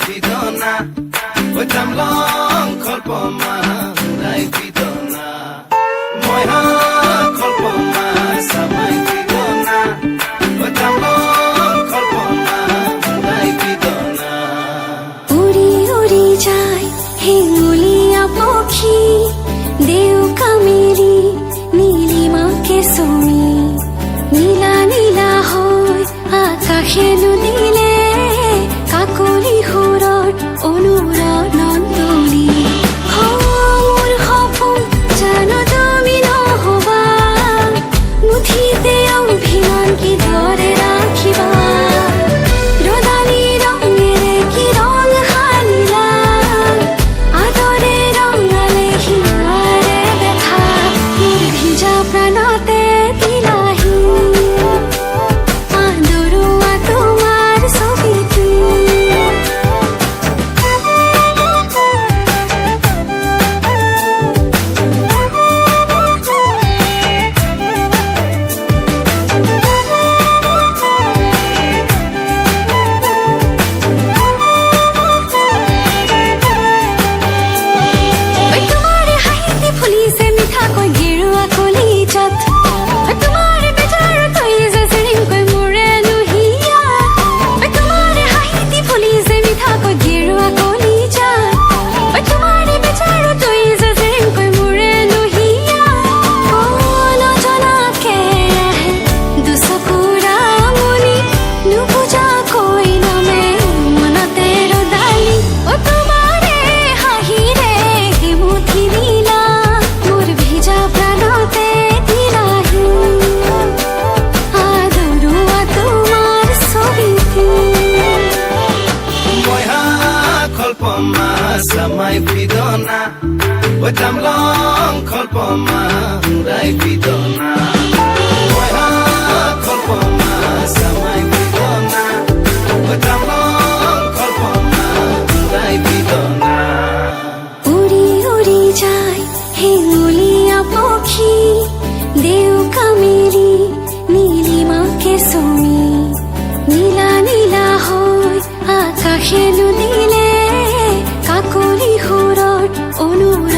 fidona oi tamlong kholpoma urai fidona moi ha kholpoma samai fidona oi tamlong kholpoma urai fidona উড়ি উড়ি যায় হেঙ্গুলিয়া পাখি দেউ কামেরি নীলিমাকে সমি নীলা নীলা হয় আকাশে নদীলে কাকলি সুৰৰ অনুৰণন তুলি মোৰ সপোন জানো তুমি নহবা মুঠিতে অভিমান কিদৰে ৰাখিবা ৰদালি ৰঙেৰে কি ৰং সানিলা আদৰে ৰঙালে হিয়াৰে দেখা মোৰ ভিজা প্ৰাণতে দিলাহি আদৰুৱা তোমাৰ ছবিটো তোমাৰে হাঁহিতে ফুলিছে মিঠাকৈ গেৰুৱা কলিজাত তোমাৰে বেজাৰ তৈ যে চিৰিংকৈ মোৰে লুহিয়া তোমাৰে হাঁহিতে ফুলিছে মিঠাকৈ গেৰুৱা কলিজাত তোমাৰে বেজাৰ তৈ যে চিৰিংকৈ মোৰে লুহিয়া নজনাকে আহে দুচকুৰা মনি নুবুজাকৈ নামে মনতে ৰদালি তোমাৰে হাঁহিৰে মুঠি দিলা মোৰ ভিজা প্ৰাণতে দিলাহি আদৰুৱা তোমাৰ ছবিটো moi ha kholpoma samai fidona oi tamlong kholpoma urai fidona moi ha kholpoma samai fidona oi tamlong kholpoma urai fidona উড়ি উড়ি যায় হেঙ্গুলিয়া পাখি দেউ কামেরি নীলিমাকে সমি নীলা নীলা হয় আকাশে নদীলে কাকলি সুৰৰ অনুৰ